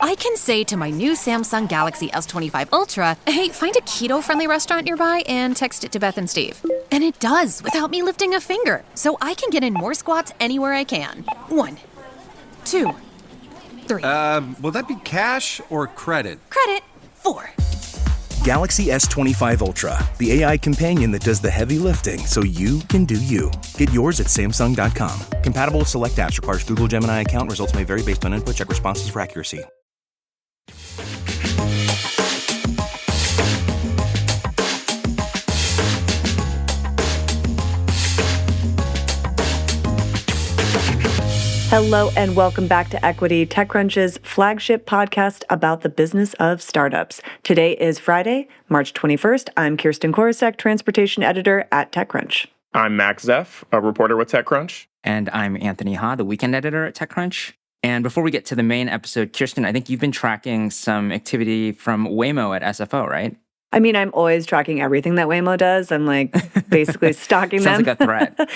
I can say to my new Samsung Galaxy S25 Ultra, hey, find a keto-friendly restaurant nearby and text it to Beth and Steve. And it does, without me lifting a finger. So I can get in more squats anywhere I can. 1, 2, 3. Will that be cash or credit? Credit. 4. Galaxy S25 Ultra, the AI companion that does the heavy lifting so you can do you. Get yours at Samsung.com. Compatible with select apps. Requires Google Gemini account. Results may vary based on input. Check responses for accuracy. Hello and welcome back to Equity, TechCrunch's flagship podcast about the business of startups. Today is Friday, March 21st. I'm Kirsten Korosek, transportation editor at TechCrunch. I'm Max Zeff, a reporter with TechCrunch. And I'm Anthony Ha, the weekend editor at TechCrunch. And before we get to the main episode, Kirsten, I think you've been tracking some activity from Waymo at SFO, right? I mean, I'm always tracking everything that Waymo does. I'm like basically stalking them. Sounds like a threat.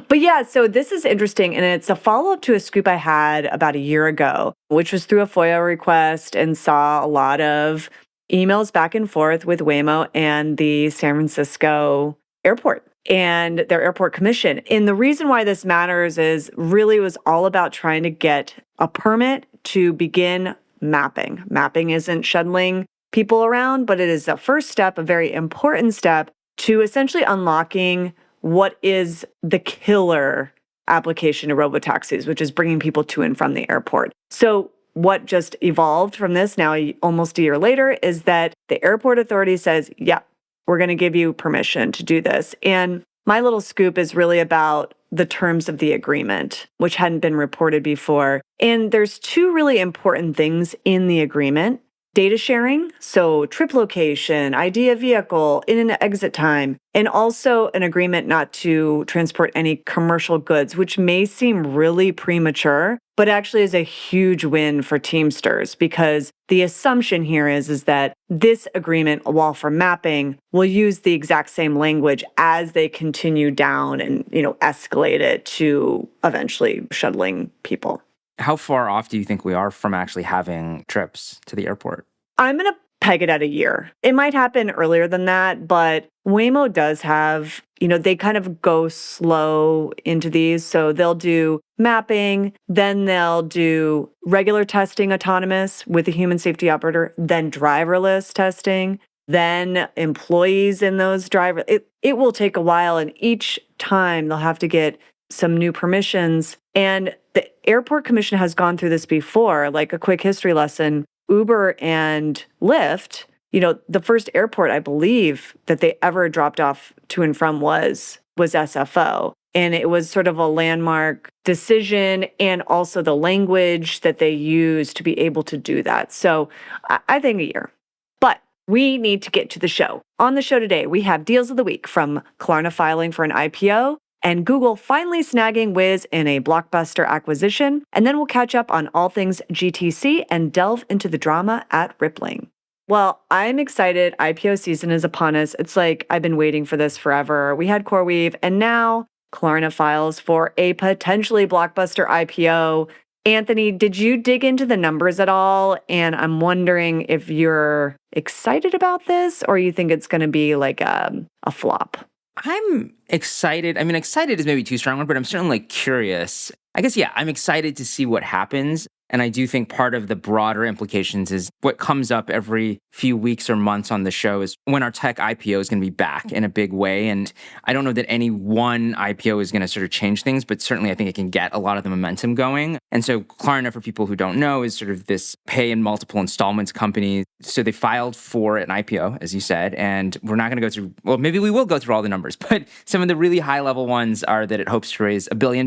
But yeah, so this is interesting. And it's a follow-up to a scoop I had about a year ago, which was through a FOIA request and saw a lot of emails back and forth with Waymo and the San Francisco airport and their airport commission. And the reason why this matters is really it was all about trying to get a permit to begin mapping. Mapping isn't shuttling people around, but it is a first step, a very important step to essentially unlocking what is the killer application to robotaxis, which is bringing people to and from the airport. So what just evolved from this now, almost a year later, is that the airport authority says, yeah, we're going to give you permission to do this. And my little scoop is really about the terms of the agreement, which hadn't been reported before. And there's two really important things in the agreement. Data sharing, so trip location, ID of vehicle, in and exit time, and also an agreement not to transport any commercial goods, which may seem really premature, but actually is a huge win for Teamsters because the assumption here is that this agreement, while for mapping, will use the exact same language as they continue down and, escalate it to eventually shuttling people. How far off do you think we are from actually having trips to the airport? I'm going to peg it at a year. It might happen earlier than that, but Waymo does have, they kind of go slow into these. So they'll do mapping, then they'll do regular testing autonomous with a human safety operator, then driverless testing, then employees in those drivers. It will take a while, and each time they'll have to get some new permissions. And the airport commission has gone through this before, like a quick history lesson. Uber and Lyft, the first airport I believe that they ever dropped off to and from was SFO. And it was sort of a landmark decision and also the language that they used to be able to do that. So I think a year. But we need to get to the show. On the show today, we have deals of the week from Klarna filing for an IPO and Google finally snagging Wiz in a blockbuster acquisition. And then we'll catch up on all things GTC and delve into the drama at Rippling. Well, I'm excited. IPO season is upon us. It's like I've been waiting for this forever. We had CoreWeave, and now Klarna files for a potentially blockbuster IPO. Anthony, did you dig into the numbers at all? And I'm wondering if you're excited about this or you think it's going to be like a flop. I'm excited. I mean, excited is maybe too strong one, but I'm certainly curious. I guess, yeah, I'm excited to see what happens. And I do think part of the broader implications is what comes up every few weeks or months on the show is when our tech IPO is going to be back in a big way. And I don't know that any one IPO is going to sort of change things, but certainly I think it can get a lot of the momentum going. And so Klarna, for people who don't know, is sort of this pay in multiple installments company. So they filed for an IPO, as you said, and we're not going to go through, well, maybe we will go through all the numbers, but some of the really high level ones are that it hopes to raise $1 billion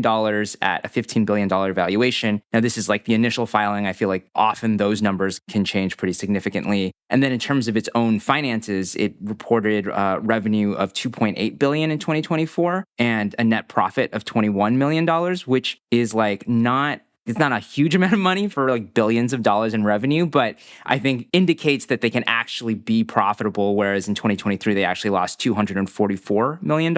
at a $15 billion valuation. Now, this is like the initial filing. I feel like often those numbers can change pretty significantly. And then in terms of its own finances, it reported revenue of $2.8 billion in 2024 and a net profit of $21 million, which is like it's not a huge amount of money for like billions of dollars in revenue, but I think indicates that they can actually be profitable, whereas in 2023, they actually lost $244 million.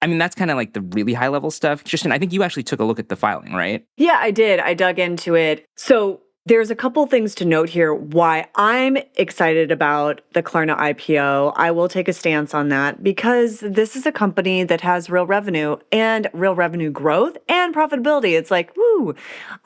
I mean, that's kind of like the really high level stuff. Tristan, I think you actually took a look at the filing, right? Yeah, I did. I dug into it. So There's a couple things to note here why I'm excited about the Klarna IPO. I will take a stance on that because this is a company that has real revenue growth and profitability. It's like, woo,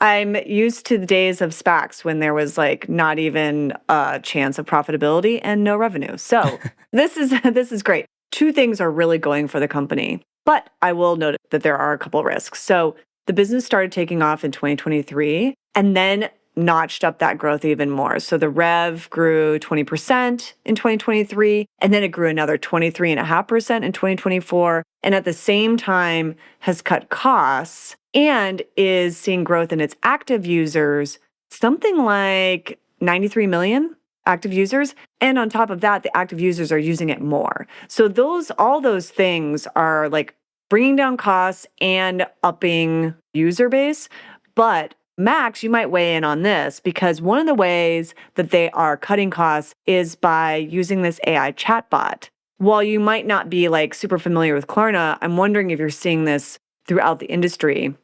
I'm used to the days of SPACs when there was like not even a chance of profitability and no revenue. So this is great. Two things are really going for the company, but I will note that there are a couple risks. So the business started taking off in 2023 and then notched up that growth even more. So the rev grew 20% in 2023, and then it grew another 23.5% in 2024, and at the same time has cut costs and is seeing growth in its active users, something like 93 million active users. And on top of that, the active users are using it more. So all those things are like bringing down costs and upping user base. But Max, you might weigh in on this because one of the ways that they are cutting costs is by using this AI chatbot. While you might not be like super familiar with Klarna, I'm wondering if you're seeing this throughout the industry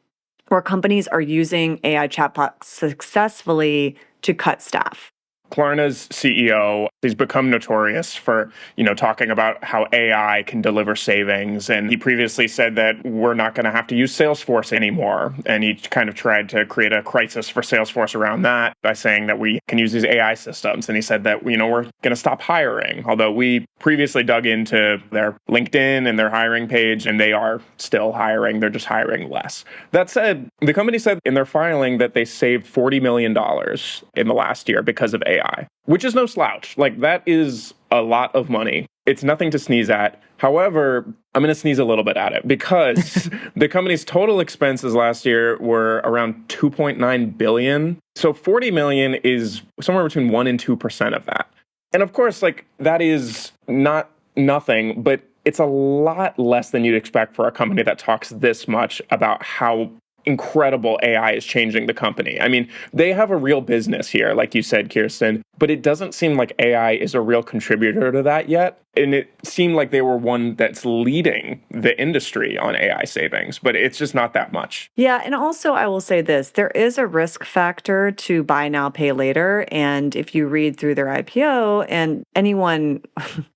where companies are using AI chatbots successfully to cut staff. Klarna's CEO, he's become notorious for, talking about how AI can deliver savings. And he previously said that we're not going to have to use Salesforce anymore. And he kind of tried to create a crisis for Salesforce around that by saying that we can use these AI systems. And he said that, we're going to stop hiring. Although we previously dug into their LinkedIn and their hiring page, and they are still hiring. They're just hiring less. That said, the company said in their filing that they saved $40 million in the last year because of AI, which is no slouch. Like, that is a lot of money. It's nothing to sneeze at. However, I'm going to sneeze a little bit at it because the company's total expenses last year were around $2.9 billion. So 40 million is somewhere between 1% and 2% of that. And of course, like, that is not nothing, but it's a lot less than you'd expect for a company that talks this much about how incredible AI is changing the company. I mean, they have a real business here, like you said, Kirsten, but it doesn't seem like AI is a real contributor to that yet. And it seemed like they were one that's leading the industry on AI savings, but it's just not that much. Yeah, and also I will say this, there is a risk factor to buy now, pay later. And if you read through their IPO, and anyone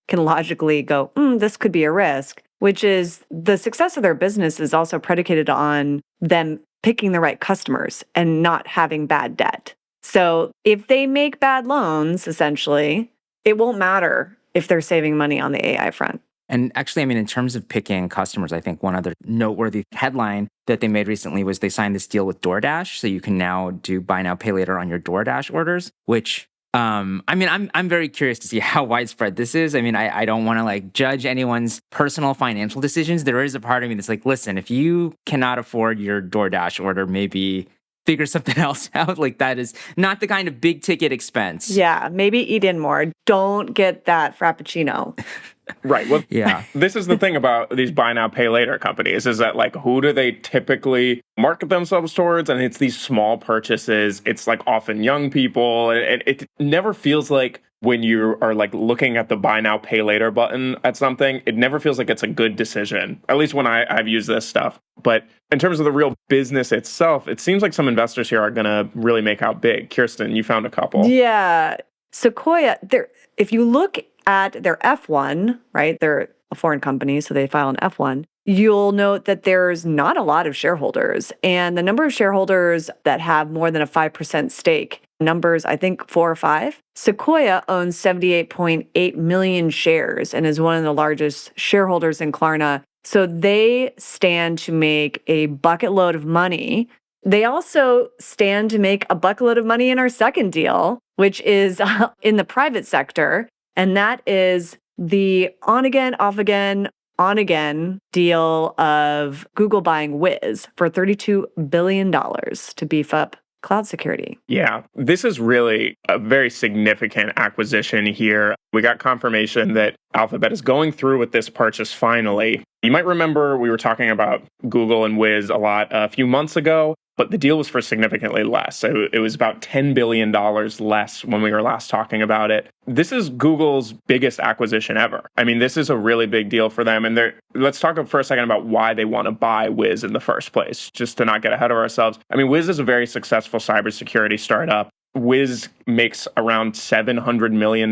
can logically go, this could be a risk, which is the success of their business is also predicated on them picking the right customers and not having bad debt. So if they make bad loans, essentially, it won't matter if they're saving money on the AI front. And actually, I mean, in terms of picking customers, I think one other noteworthy headline that they made recently was they signed this deal with DoorDash. So you can now do buy now, pay later on your DoorDash orders, which I'm very curious to see how widespread this is. I mean, I don't want to like judge anyone's personal financial decisions. There is a part of me that's like, listen, if you cannot afford your DoorDash order, maybe figure something else out. Like, that is not the kind of big ticket expense. Yeah, maybe eat in more. Don't get that Frappuccino. Right. Well, yeah. This is the thing about these buy now, pay later companies is that, like, who do they typically market themselves towards? And it's these small purchases. It's like often young people. And it never feels like when you are like looking at the buy now, pay later button at something, it never feels like it's a good decision, at least when I've used this stuff. But in terms of the real business itself, it seems like some investors here are going to really make out big. Kirsten, you found a couple. Yeah. Sequoia, if you look at their F1, right? They're a foreign company, so they file an F1. You'll note that there's not a lot of shareholders. And the number of shareholders that have more than a 5% stake, numbers, I think 4 or 5. Sequoia owns 78.8 million shares and is one of the largest shareholders in Klarna. So they stand to make a bucket load of money. They also stand to make a bucket load of money in our second deal, which is in the private sector. And that is the on-again, off-again, on-again deal of Google buying Wiz for $32 billion to beef up cloud security. Yeah, this is really a very significant acquisition here. We got confirmation that Alphabet is going through with this purchase finally. You might remember we were talking about Google and Wiz a lot a few months ago, but the deal was for significantly less. So it was about $10 billion less when we were last talking about it. This is Google's biggest acquisition ever. I mean, this is a really big deal for them. And let's talk for a second about why they want to buy Wiz in the first place, just to not get ahead of ourselves. I mean, Wiz is a very successful cybersecurity startup Wiz makes around $700 million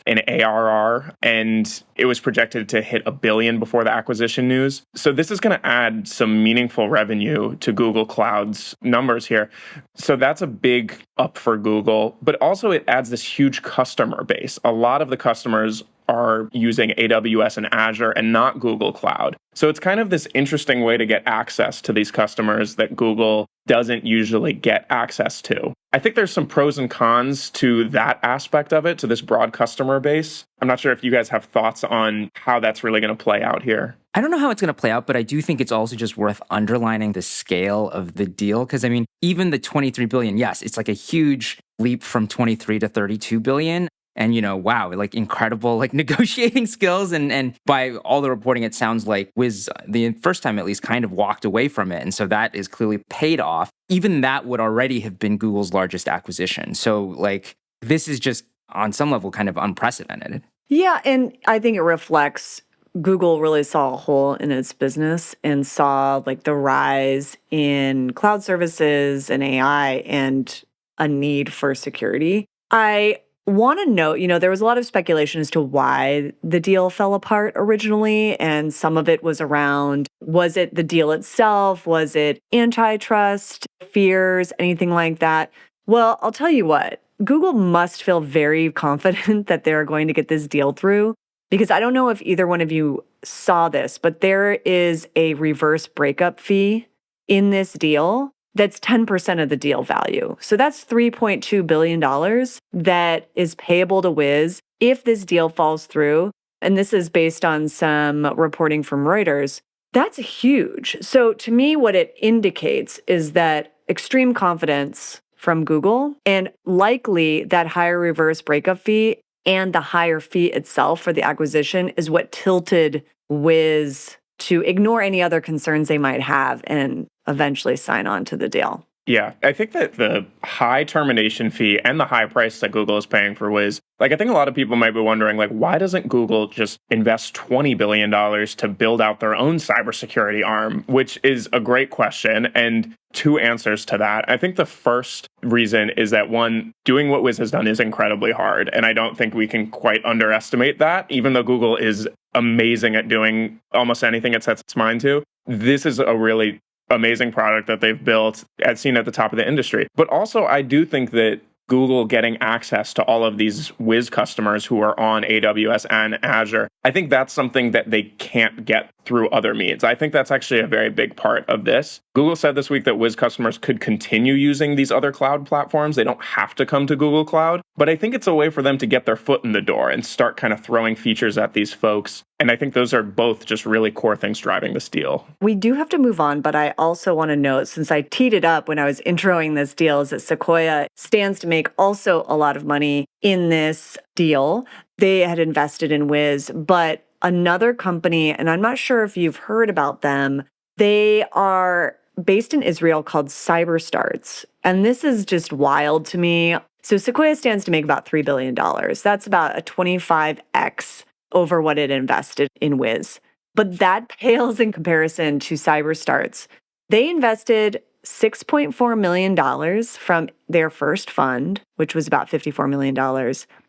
in ARR, and it was projected to hit $1 billion before the acquisition news. So this is going to add some meaningful revenue to Google Cloud's numbers here. So that's a big up for Google, but also it adds this huge customer base. A lot of the customers are using AWS and Azure and not Google Cloud. So it's kind of this interesting way to get access to these customers that Google doesn't usually get access to. I think there's some pros and cons to that aspect of it, to this broad customer base. I'm not sure if you guys have thoughts on how that's really going to play out here. I don't know how it's going to play out, but I do think it's also just worth underlining the scale of the deal. Because, I mean, even the $23 billion, yes, it's like a huge leap from 23 to 32 billion. And, wow, like incredible like negotiating skills. And by all the reporting, it sounds like Wiz, the first time at least, kind of walked away from it. And so that is clearly paid off. Even that would already have been Google's largest acquisition. So like this is just on some level kind of unprecedented. Yeah, and I think it reflects Google really saw a hole in its business and saw like the rise in cloud services and AI and a need for security. I want to note, there was a lot of speculation as to why the deal fell apart originally. And some of it was around, was it the deal itself? Was it antitrust fears, anything like that? Well, I'll tell you what, Google must feel very confident that they're going to get this deal through, because I don't know if either one of you saw this, but there is a reverse breakup fee in this deal that's 10% of the deal value. So that's $3.2 billion that is payable to Wiz if this deal falls through. And this is based on some reporting from Reuters. That's huge. So to me, what it indicates is that extreme confidence from Google, and likely that higher reverse breakup fee and the higher fee itself for the acquisition is what tilted Wiz to ignore any other concerns they might have and eventually sign on to the deal. Yeah, I think that the high termination fee and the high price that Google is paying for Wiz, I think a lot of people might be wondering, why doesn't Google just invest $20 billion to build out their own cybersecurity arm, which is a great question. And two answers to that. I think the first reason is that, one, doing what Wiz has done is incredibly hard. And I don't think we can quite underestimate that, even though Google is amazing at doing almost anything it sets its mind to. This is a really amazing product that they've built, as seen at the top of the industry. But also, I do think that Google getting access to all of these Wiz customers who are on AWS and Azure, I think that's something that they can't get through other means. I think that's actually a very big part of this. Google said this week that Wiz customers could continue using these other cloud platforms. They don't have to come to Google Cloud, but I think it's a way for them to get their foot in the door and start kind of throwing features at these folks. And I think those are both just really core things driving this deal. We do have to move on, but I also want to note, since I teed it up when I was introing this deal, is that Sequoia stands to make also a lot of money in this deal. They had invested in Wiz, but another company, and I'm not sure if you've heard about them, they are based in Israel called Cyberstarts. And this is just wild to me. So Sequoia stands to make about $3 billion. That's about a 25x over what it invested in Wiz. But that pales in comparison to Cyberstarts. They invested $6.4 million from their first fund, which was about $54 million,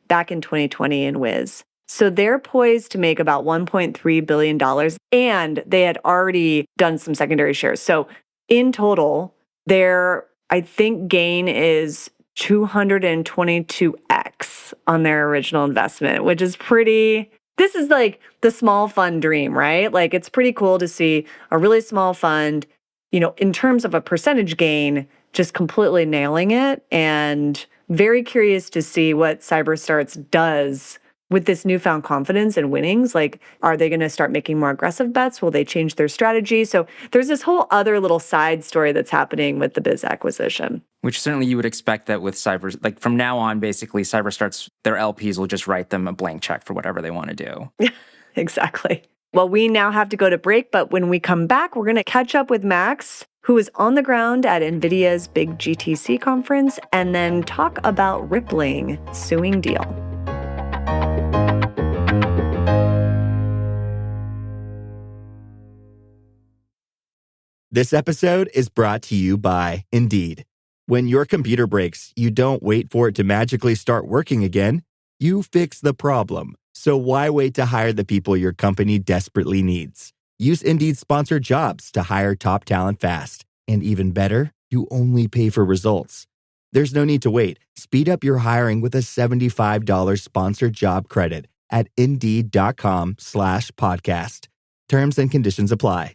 back in 2020 in Wiz. So they're poised to make about $1.3 billion, and they had already done some secondary shares. So in total, their, I think, gain is 222x on their original investment, which is pretty... This is like the small fund dream, right? Like, it's pretty cool to see a really small fund, in terms of a percentage gain, just completely nailing it. And very curious to see what Cyberstarts does with this newfound confidence and winnings. Like, are they going to start making more aggressive bets? Will they change their strategy? So there's this whole other little side story that's happening with the Biz acquisition. Which certainly you would expect that with from now on, basically, Cyberstarts, their LPs will just write them a blank check for whatever they want to do. Exactly. Well, we now have to go to break, but when we come back, we're going to catch up with Max, who is on the ground at Nvidia's big GTC conference, and then talk about Rippling suing Deel. This episode is brought to you by Indeed. When your computer breaks, you don't wait for it to magically start working again. You fix the problem. So why wait to hire the people your company desperately needs? Use Indeed's sponsored jobs to hire top talent fast. And even better, you only pay for results. There's no need to wait. Speed up your hiring with a $75 sponsored job credit at Indeed.com/podcast. Terms and conditions apply.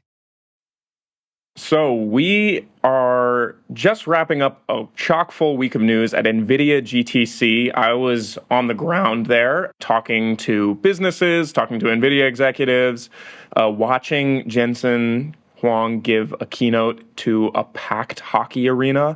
So we are just wrapping up a chock-full week of news at Nvidia GTC. I was on the ground there talking to businesses, talking to Nvidia executives, watching Jensen Huang give a keynote to a packed hockey arena.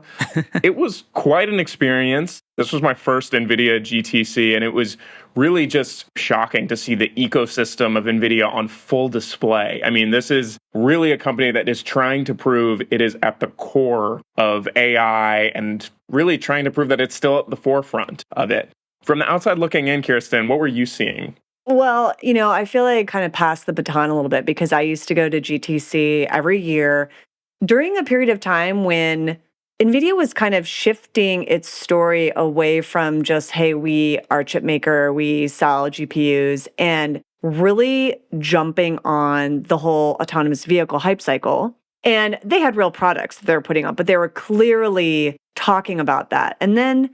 It was quite an experience. This was my first Nvidia GTC, and it was really just shocking to see the ecosystem of Nvidia on full display. I mean, this is really a company that is trying to prove it is at the core of AI and really trying to prove that it's still at the forefront of it. From the outside looking in, Kirsten, what were you seeing? Well, I feel like I kind of passed the baton a little bit because I used to go to GTC every year during a period of time when NVIDIA was kind of shifting its story away from just, hey, we are a chip maker, we sell GPUs, and really jumping on the whole autonomous vehicle hype cycle. And they had real products that they were putting up, but they were clearly talking about that. And then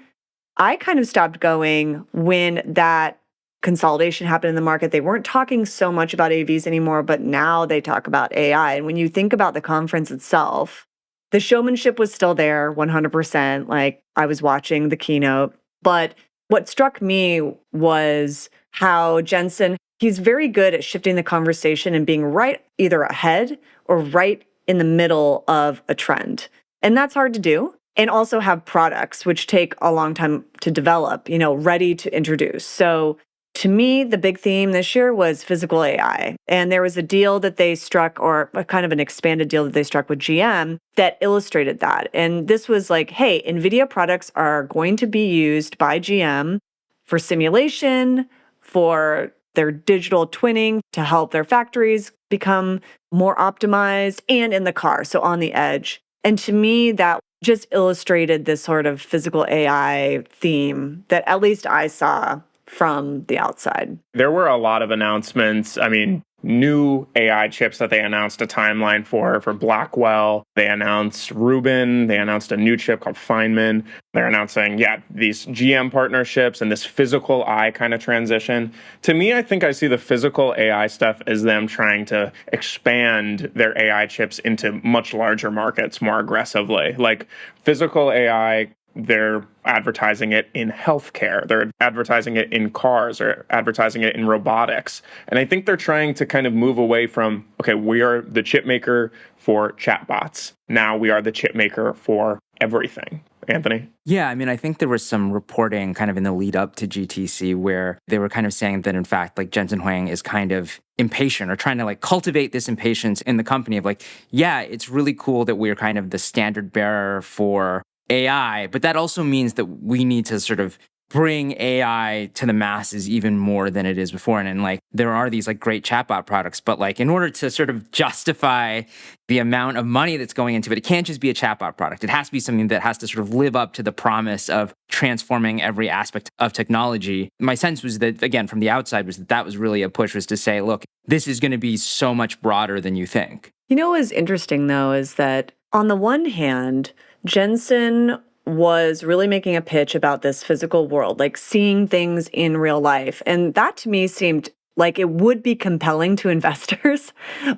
I kind of stopped going when that consolidation happened in the market. They weren't talking so much about AVs anymore, but now they talk about AI. And when you think about the conference itself, the showmanship was still there 100%. Like, I was watching the keynote. But what struck me was how Jensen, he's very good at shifting the conversation and being right either ahead or right in the middle of a trend. And that's hard to do. And also have products which take a long time to develop, ready to introduce. So to me, the big theme this year was physical AI. And there was a deal that they struck, or a kind of an expanded deal that they struck with GM that illustrated that. And this was like, hey, NVIDIA products are going to be used by GM for simulation, for their digital twinning to help their factories become more optimized, and in the car, so on the edge. And to me, that just illustrated this sort of physical AI theme that at least I saw from the outside. There were a lot of announcements. I mean, new AI chips that they announced a timeline for Blackwell. They announced Rubin. They announced a new chip called Feynman. They're announcing, these GM partnerships and this physical AI kind of transition. To me, I think I see the physical AI stuff as them trying to expand their AI chips into much larger markets more aggressively. Like physical AI, they're advertising it in healthcare. They're advertising it in cars or advertising it in robotics. And I think they're trying to kind of move away from, okay, we are the chip maker for chatbots. Now we are the chip maker for everything. Anthony? Yeah, I mean, I think there was some reporting kind of in the lead up to GTC where they were kind of saying that, in fact, like Jensen Huang is kind of impatient or trying to like cultivate this impatience in the company of like, yeah, it's really cool that we're kind of the standard bearer for AI, but that also means that we need to sort of bring AI to the masses even more than it is before. And like, there are these like great chatbot products, but like in order to sort of justify the amount of money that's going into it, it can't just be a chatbot product. It has to be something that has to sort of live up to the promise of transforming every aspect of technology. My sense was that, again, from the outside, was that was really a push, was to say, look, this is going to be so much broader than you think. You know what's interesting, though, is that on the one hand, Jensen was really making a pitch about this physical world, like seeing things in real life. And that to me seemed like it would be compelling to investors.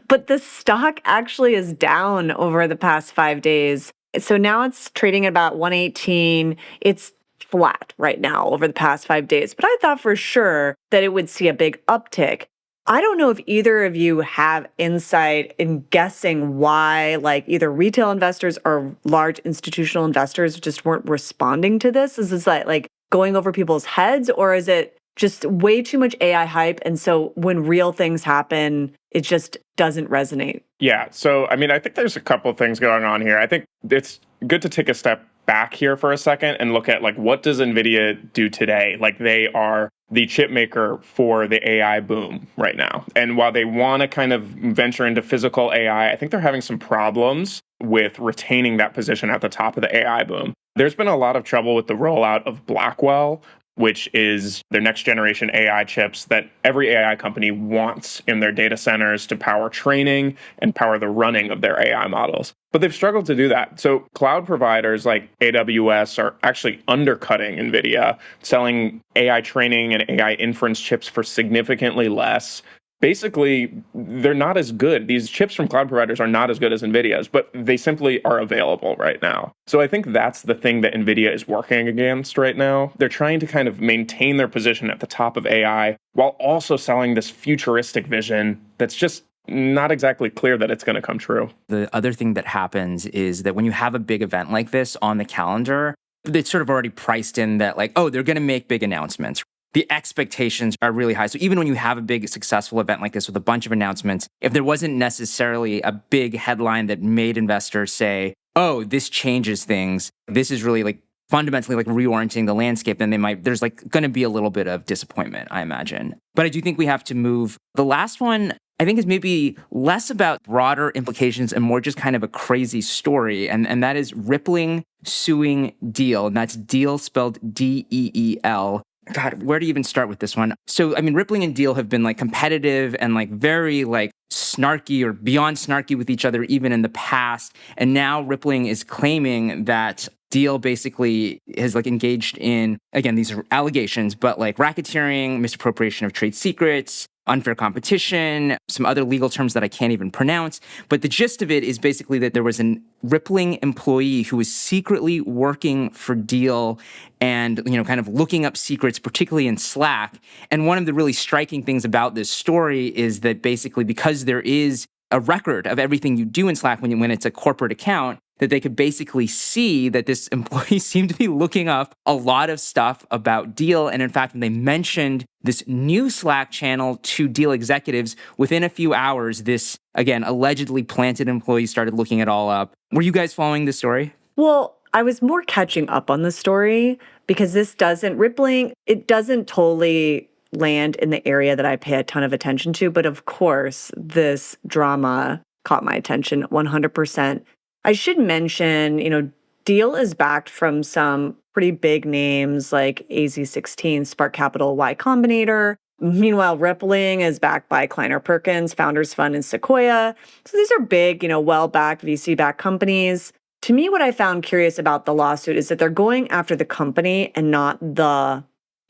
But the stock actually is down over the past 5 days. So now it's trading at about 118. It's flat right now over the past 5 days. But I thought for sure that it would see a big uptick. I don't know if either of you have insight in guessing why, like, either retail investors or large institutional investors just weren't responding to this. Is this like going over people's heads, or is it just way too much AI hype? And so when real things happen, it just doesn't resonate. Yeah. So, I mean, I think there's a couple of things going on here. I think it's good to take a step back here for a second and look at like, what does Nvidia do today? Like, they are the chip maker for the AI boom right now. And while they want to kind of venture into physical AI, I think they're having some problems with retaining that position at the top of the AI boom. There's been a lot of trouble with the rollout of Blackwell, which is their next generation AI chips that every AI company wants in their data centers to power training and power the running of their AI models. But they've struggled to do that. So cloud providers like AWS are actually undercutting NVIDIA, selling AI training and AI inference chips for significantly less. Basically, they're not as good. These chips from cloud providers are not as good as NVIDIA's, but they simply are available right now. So I think that's the thing that NVIDIA is working against right now. They're trying to kind of maintain their position at the top of AI while also selling this futuristic vision that's just not exactly clear that it's going to come true. The other thing that happens is that when you have a big event like this on the calendar, it's sort of already priced in that like, oh, they're going to make big announcements. The expectations are really high. So even when you have a big successful event like this with a bunch of announcements, if there wasn't necessarily a big headline that made investors say, oh, this changes things, this is really like fundamentally like reorienting the landscape, then there's like going to be a little bit of disappointment, I imagine. But I do think we have to move. The last one, I think, is maybe less about broader implications and more just kind of a crazy story. And that is Rippling suing Deel. And that's Deel spelled Deel. God, where do you even start with this one? So, I mean, Rippling and Deel have been like competitive and like very like snarky or beyond snarky with each other even in the past. And now Rippling is claiming that Deel basically has like engaged in, again, these are allegations, but like racketeering, misappropriation of trade secrets, unfair competition, some other legal terms that I can't even pronounce. But the gist of it is basically that there was a Rippling employee who was secretly working for Deel and, kind of looking up secrets, particularly in Slack. And one of the really striking things about this story is that basically because there is a record of everything you do in Slack when it's a corporate account, that they could basically see that this employee seemed to be looking up a lot of stuff about Deel. And in fact, when they mentioned this new Slack channel to Deel executives, within a few hours, this, again, allegedly planted employee started looking it all up. Were you guys following this story? Well, I was more catching up on the story because Rippling, it doesn't totally land in the area that I pay a ton of attention to. But of course, this drama caught my attention 100%. I should mention, Deel is backed from some pretty big names like AZ16, Spark Capital, Y Combinator. Meanwhile, Rippling is backed by Kleiner Perkins, Founders Fund, and Sequoia. So these are big, well-backed, VC-backed companies. To me, what I found curious about the lawsuit is that they're going after the company and not the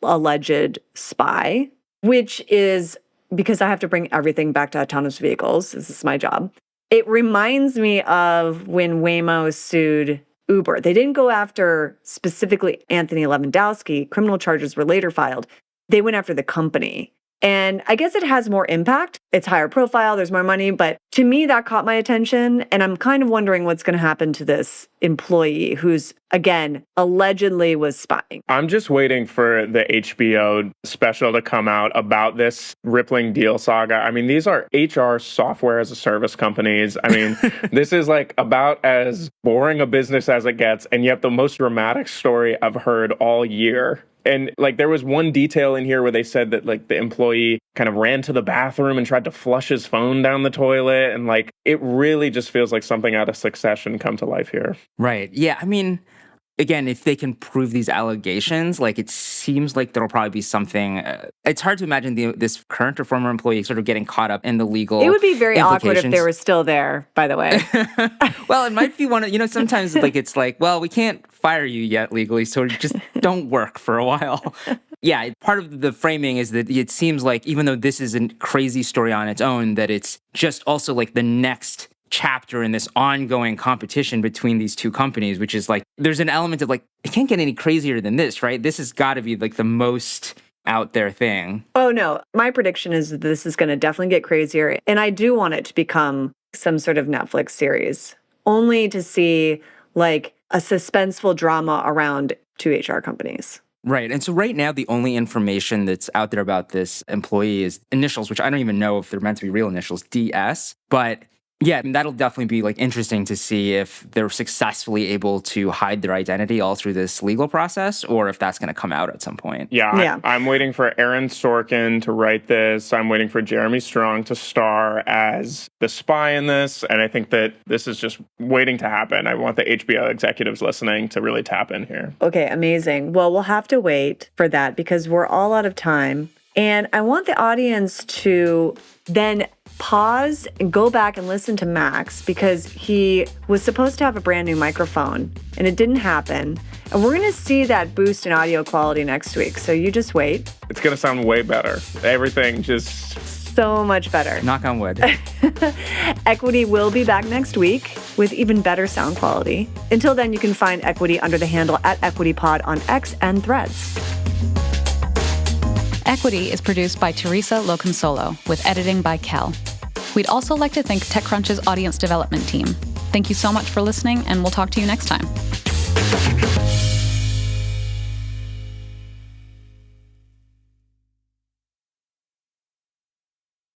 alleged spy, which is because I have to bring everything back to autonomous vehicles. This is my job. It reminds me of when Waymo sued Uber. They didn't go after specifically Anthony Lewandowski. Criminal charges were later filed. They went after the company. And I guess it has more impact. It's higher profile, there's more money. But to me, that caught my attention. And I'm kind of wondering what's going to happen to this employee who's, again, allegedly was spying. I'm just waiting for the HBO special to come out about this Rippling Deel saga. I mean, these are HR software as a service companies. I mean, this is like about as boring a business as it gets, and yet the most dramatic story I've heard all year. And like there was one detail in here where they said that like the employee kind of ran to the bathroom and tried to flush his phone down the toilet. And like it really just feels like something out of Succession come to life here. Right. Yeah. I mean, again, if they can prove these allegations, like it seems like there'll probably be something. It's hard to imagine this current or former employee sort of getting caught up in the legal. It would be very awkward if they were still there, by the way. Well, it might be one of, sometimes like it's like, well, we can't fire you yet legally, so just don't work for a while. Yeah, part of the framing is that it seems like even though this is a crazy story on its own, that it's just also like the next chapter in this ongoing competition between these two companies, which is like, there's an element of like, it can't get any crazier than this, right? This has got to be like the most out there thing. Oh, no. My prediction is that this is going to definitely get crazier. And I do want it to become some sort of Netflix series, only to see like a suspenseful drama around two HR companies. Right. And so right now, the only information that's out there about this employee is initials, which I don't even know if they're meant to be real initials, DS. But Yeah, and that'll definitely be like interesting to see if they're successfully able to hide their identity all through this legal process, or if that's going to come out at some point. Yeah. I'm waiting for Aaron Sorkin to write this. I'm waiting for Jeremy Strong to star as the spy in this. And I think that this is just waiting to happen. I want the HBO executives listening to really tap in here. Okay, amazing. Well, we'll have to wait for that because we're all out of time. And I want the audience to then pause and go back and listen to Max because he was supposed to have a brand new microphone and it didn't happen. And we're going to see that boost in audio quality next week. So you just wait. It's going to sound way better. Everything just... so much better. Knock on wood. Equity will be back next week with even better sound quality. Until then, you can find Equity under the handle @EquityPod on X and Threads. Equity is produced by Theresa Loconsolo with editing by Kel. We'd also like to thank TechCrunch's audience development team. Thank you so much for listening, and we'll talk to you next time.